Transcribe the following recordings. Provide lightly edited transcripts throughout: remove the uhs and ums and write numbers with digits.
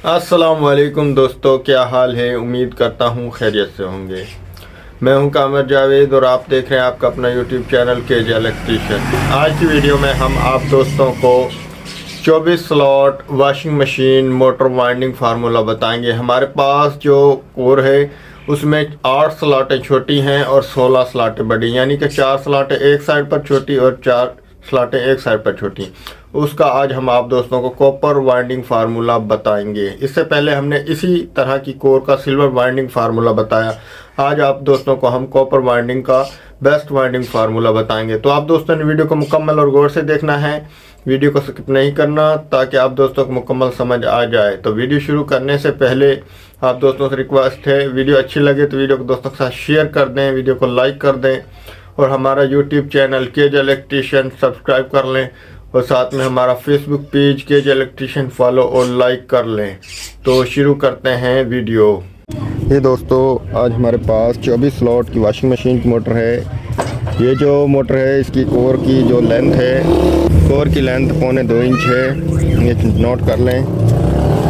अस्सलाम वालेकुम दोस्तों, क्या हाल है। उम्मीद करता हूँ खैरियत से होंगे। मैं हूँ कामर जावेद और आप देख रहे हैं आपका अपना यूट्यूब चैनल केजे इलेक्ट्रीशियन। आज की वीडियो में हम आप दोस्तों को 24 slot washing machine motor winding formula बताएंगे। हमारे पास जो कोर है उसमें 8 स्लॉटें छोटी हैं और 16 स्लॉटें बड़ी, यानी कि 4 स्लॉटें एक साइड पर छोटी और 4 स्लॉटें एक साइड पर छोटी। उसका आज हम आप दोस्तों को कॉपर वाइंडिंग फार्मूला बताएंगे। इससे पहले हमने इसी तरह की कोर का सिल्वर वाइंडिंग फार्मूला बताया। आज आप दोस्तों को हम कॉपर वाइंडिंग का बेस्ट वाइंडिंग फार्मूला बताएंगे। तो आप दोस्तों ने वीडियो को मुकम्मल और गौर से देखना है, वीडियो को स्किप नहीं करना, ताकि आप दोस्तों को मुकम्मल समझ आ जाए। तो वीडियो शुरू करने से पहले आप दोस्तों से रिक्वेस्ट है, वीडियो अच्छी लगे तो वीडियो को दोस्तों के साथ शेयर कर दें, वीडियो को लाइक कर दें और हमारा YouTube channel KJ electrician subscribe कर लें और साथ में हमारा Facebook page KJ electrician follow और लाइक कर लें। तो शुरू करते हैं वीडियो। ये दोस्तों आज हमारे पास 24 स्लॉट की वॉशिंग मशीन की मोटर है। ये जो मोटर है इसकी कोर की जो लेंथ है, कोर की लेंथ 1.25 इंच है। ये नोट कर लें,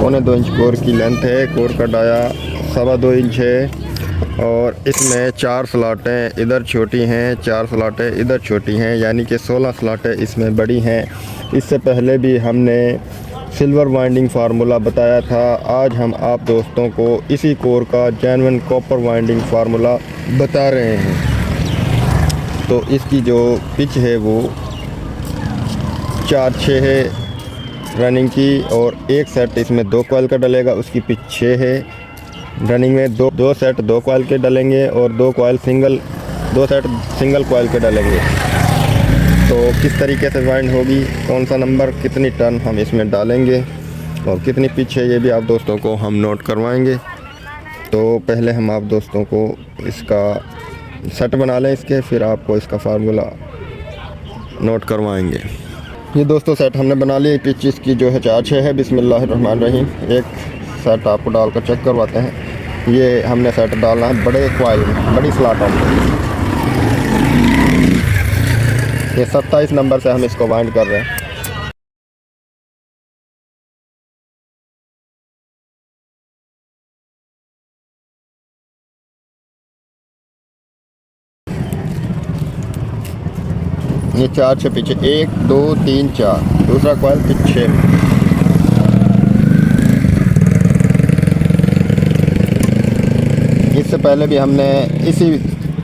1.25 इंच कोर की लेंथ है। कोर का डाया 2.25 इंच है और इसमें 4 स्लॉटें इधर छोटी हैं, 4 स्लॉटें इधर छोटी हैं, यानी कि 16 स्लॉटें इसमें बड़ी हैं। इससे पहले भी हमने सिल्वर वाइंडिंग फार्मूला बताया था। आज हम आप दोस्तों को इसी कोर का जेन्युइन कॉपर वाइंडिंग फार्मूला बता रहे हैं। तो इसकी जो पिच है वो 4/6 है रनिंग की और एक सेट इसमें 2 कॉइल का डलेगा, उसकी पिच 6 है। रनिंग में दो सेट 2 कॉइल के डलेंगे और 2 सेट सिंगल कॉइल के डलेंगे। तो किस तरीके से वाइंड होगी, कौन सा नंबर, कितनी टर्न हम इसमें डालेंगे और कितनी पिच है, ये भी आप दोस्तों को हम नोट करवाएंगे। तो पहले हम आप दोस्तों को इसका सेट बना लें इसके, फिर आपको इसका फार्मूला नोट करवाएंगे। ये दोस्तों सेट हमने बना लिया। पिच इसकी जो है 4/6 है। बिस्मिल्लाहिर्रहमानिर्रहीम। एक सेट आपको डालकर चेक करवाते हैं। ये हमने सेट डालना है बड़े कॉइल में, बड़ी स्लॉटों में। ये 27 नंबर से हम इसको वाइंड कर रहे हैं। ये 4/6 पीछे 1 2 3 4, दूसरा कॉइल पिच 6 में। इससे पहले भी हमने इसी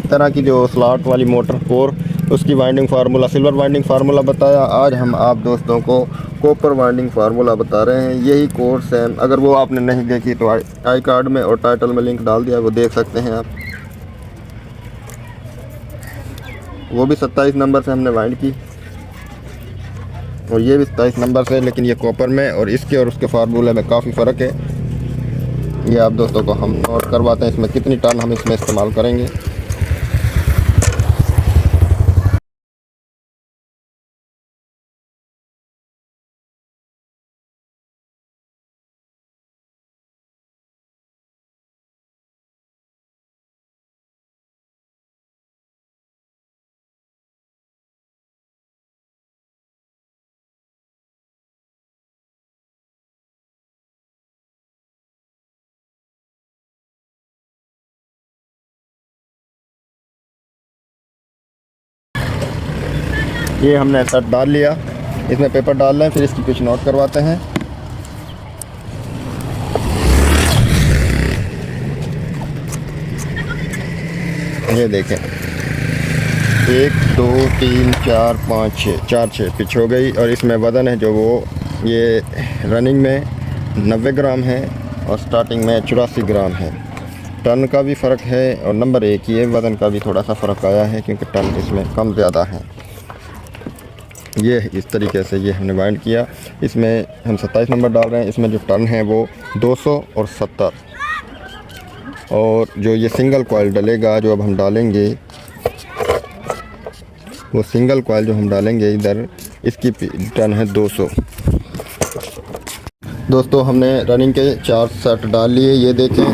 तरह की जो स्लॉट वाली मोटर कोर उसकी winding formula silver winding formula बताया। आज हम आप दोस्तों को कॉपर वाइंडिंग फार्मूला बता रहे हैं। यही कोर सेम, अगर वो आपने नहीं देखी तो आई कार्ड में और टाइटल में लिंक डाल दिया, वो देख सकते हैं आप। वो भी 27 नंबर से हमने वाइंड की और ये भी 27 नंबर से, लेकिन ये कॉपर में और इसके और उसके फार्मूले में काफ़ी फ़र्क है। ये आप दोस्तों को हम नोट करवाते हैं इसमें कितनी टर्न हम इसमें इस्तेमाल करेंगे। ये हमने सेट डाल लिया, इसमें पेपर डाल लें, फिर इसकी पिच नोट करवाते हैं। ये देखें 1 2 3 4 5 6, 4/6 पिच हो गई। और इसमें वज़न है जो वो ये रनिंग में 90 ग्राम है और स्टार्टिंग में 84 ग्राम है। टन का भी फ़र्क है और नंबर 1 ये वज़न का भी थोड़ा सा फ़र्क आया है, क्योंकि टन इसमें कम ज़्यादा है। ये इस तरीके से ये हमने वाइंड किया। इसमें हम 27 नंबर डाल रहे हैं। इसमें जो टर्न है वो 200 और 70, और जो ये सिंगल कॉइल डलेगा जो अब हम डालेंगे, वो सिंगल कॉइल जो हम डालेंगे इधर, इसकी टर्न है 200। दोस्तों हमने रनिंग के 4 सेट डाल लिए। ये देखें,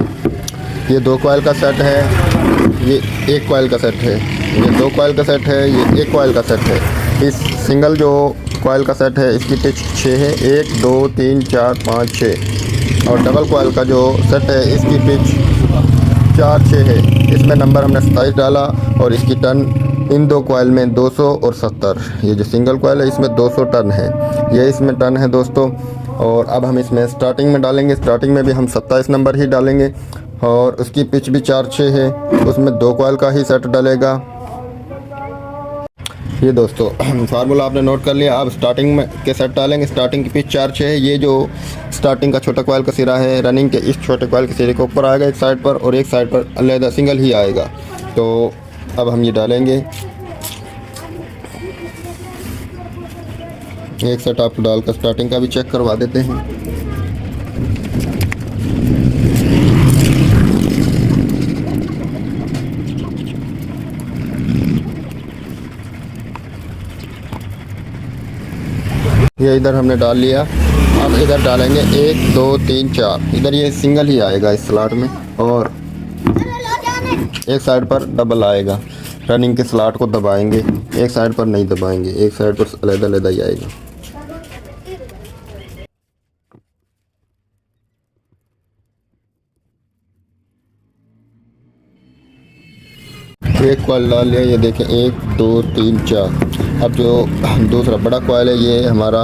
ये 2 कॉइल का सेट है, ये 1 कॉइल का सेट है, ये 2 कॉइल का सेट है, ये 1 कॉइल का सेट है। इस सिंगल जो कॉइल का सेट है इसकी पिच 6 है, 1 2 3 4 5 6। और डबल कॉइल का जो सेट है इसकी पिच 4-6 है। इसमें नंबर हमने 27 डाला और इसकी टन इन दो कॉइल में 200 और 70। ये जो सिंगल कॉइल है इसमें 200 टन है, ये इसमें टन है दोस्तों। और अब हम इसमें स्टार्टिंग में डालेंगे, स्टार्टिंग में भी हम 27 नंबर ही डालेंगे और उसकी पिच भी 4-6 है, उसमें 2 कॉइल का ही सेट डलेगा। ये दोस्तों फार्मूला आपने नोट कर लिया। अब स्टार्टिंग में के सेट डालेंगे, स्टार्टिंग की पिच 4-6 है। ये जो स्टार्टिंग का छोटा कॉइल का सिरा है रनिंग के, इस छोटे कॉइल के सिरे के ऊपर आएगा एक साइड पर और एक साइड पर अलग सिंगल ही आएगा। तो अब हम ये डालेंगे, एक सेट आपको डालकर स्टार्टिंग का भी चेक करवा देते हैं। ये इधर हमने डाल लिया। अब इधर डालेंगे 1 2 3 4, इधर ये सिंगल ही आएगा इस स्लॉट में और एक साइड पर डबल आएगा। रनिंग के स्लॉट को दबाएंगे, एक साइड पर नहीं दबाएंगे, एक साइड पर अलग-अलग ही आएगा। एक कॉइल डाल लिया, ये देखें 1 2 3 4। अब जो दूसरा बड़ा कॉइल है ये हमारा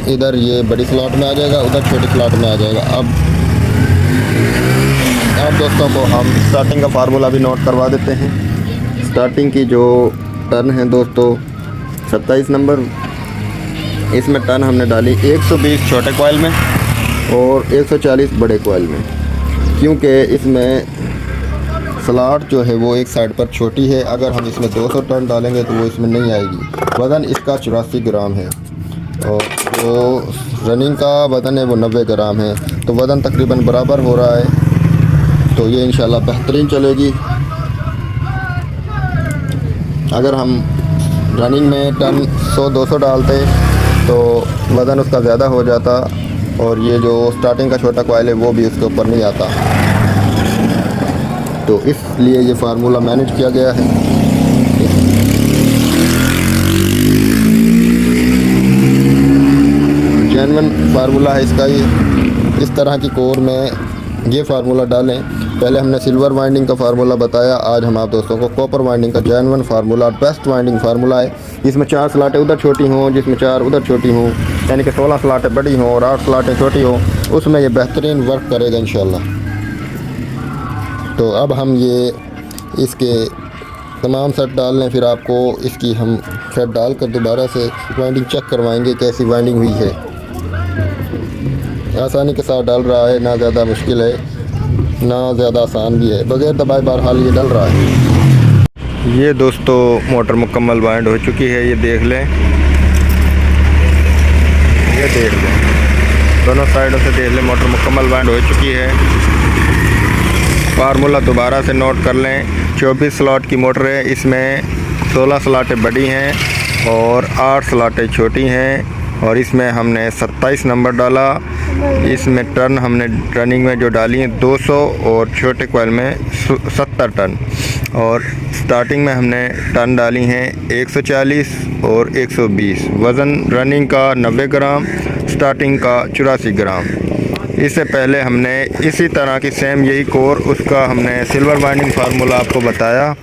इधर ये बड़ी स्लॉट में आ जाएगा, उधर छोटी स्लॉट में आ जाएगा। अब दोस्तों को हम स्टार्टिंग का फार्मूला भी नोट करवा देते हैं। स्टार्टिंग की जो टर्न है दोस्तों 27 नंबर, इसमें टर्न हमने डाली 120 छोटे कॉइल में और 140 बड़े कॉइल में, क्योंकि इसमें स्लॉट जो है वो एक साइड पर छोटी है। अगर हम इसमें 200 टन डालेंगे तो वो इसमें नहीं आएगी। वज़न इसका 84 ग्राम है और जो रनिंग का वज़न है वो 90 ग्राम है, तो वज़न तकरीबन बराबर हो रहा है। तो ये इंशाल्लाह बेहतरीन चलेगी। अगर हम रनिंग में टन 100-200 डालते तो वज़न उसका ज़्यादा हो जाता और ये जो स्टार्टिंग का छोटा कॉइल है वो भी उसके ऊपर नहीं आता। तो इसलिए ये फार्मूला मैनेज किया गया है। जेन्युइन फार्मूला है इसका। ये इस तरह की कोर में ये फार्मूला डालें। पहले हमने सिल्वर वाइंडिंग का फार्मूला बताया, आज हम आप दोस्तों को कॉपर वाइंडिंग का genuine formula, best winding formula है। जिसमें 4 स्लॉटें उधर छोटी हों, जिसमें 4 उधर छोटी हों, यानी कि 16 स्लॉटें बड़ी हों और 8 स्लॉटें छोटी हों, उसमें ये बेहतरीन वर्क करेगा इंशाल्लाह। तो अब हम ये इसके तमाम सेट डाल लें, फिर आपको इसकी हम सेट डाल कर दोबारा से वाइंडिंग चेक करवाएंगे कैसी वाइंडिंग हुई है। आसानी के साथ डाल रहा है, ना ज़्यादा मुश्किल है ना ज़्यादा आसान भी है, बगैर दबाए बहरहाल ये डल रहा है। ये दोस्तों मोटर मुकम्मल वाइंड हो चुकी है, ये देख लें, ये देख लें, दोनों साइडों से देख लें, मोटर मुकम्मल वाइंड हो चुकी है। फार्मूला दोबारा से नोट कर लें। 24 स्लॉट की मोटर है, इसमें 16 स्लॉटें बड़ी हैं और 8 स्लॉटें छोटी हैं और इसमें हमने 27 नंबर डाला। इसमें टर्न हमने रनिंग में जो डाली हैं 200 और छोटे कॉइल में 70 टन और स्टार्टिंग में हमने टन डाली हैं 140 और 120। वज़न रनिंग का 90 ग्राम, स्टार्टिंग का 84 ग्राम। इससे पहले हमने इसी तरह की सेम यही कोर, उसका हमने सिल्वर वाइंडिंग फार्मूला आपको बताया।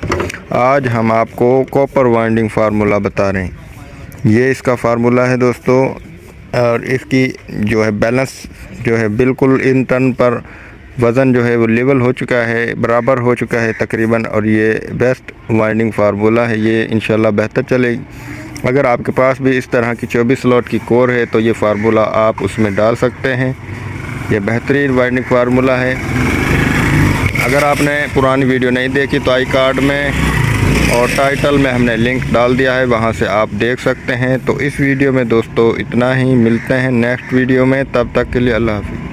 आज हम आपको कॉपर वाइंडिंग फार्मूला बता रहे हैं। ये इसका फार्मूला है दोस्तों और इसकी जो है बैलेंस जो है बिल्कुल इन टन पर वज़न जो है वो लेवल हो चुका है, बराबर हो चुका है तकरीबन, और ये बेस्ट वाइंडिंग फार्मूला है। ये इंशाल्लाह बेहतर चलेगी। अगर आपके पास भी इस तरह की 24 स्लॉट की कोर है तो ये फार्मूला आप उसमें डाल सकते हैं। ये बेहतरीन वाइंडिंग फार्मूला है। अगर आपने पुरानी वीडियो नहीं देखी तो आई कार्ड में और टाइटल में हमने लिंक डाल दिया है, वहां से आप देख सकते हैं। तो इस वीडियो में दोस्तों इतना ही, मिलते हैं नेक्स्ट वीडियो में, तब तक के लिए अल्लाह हाफ़िज़।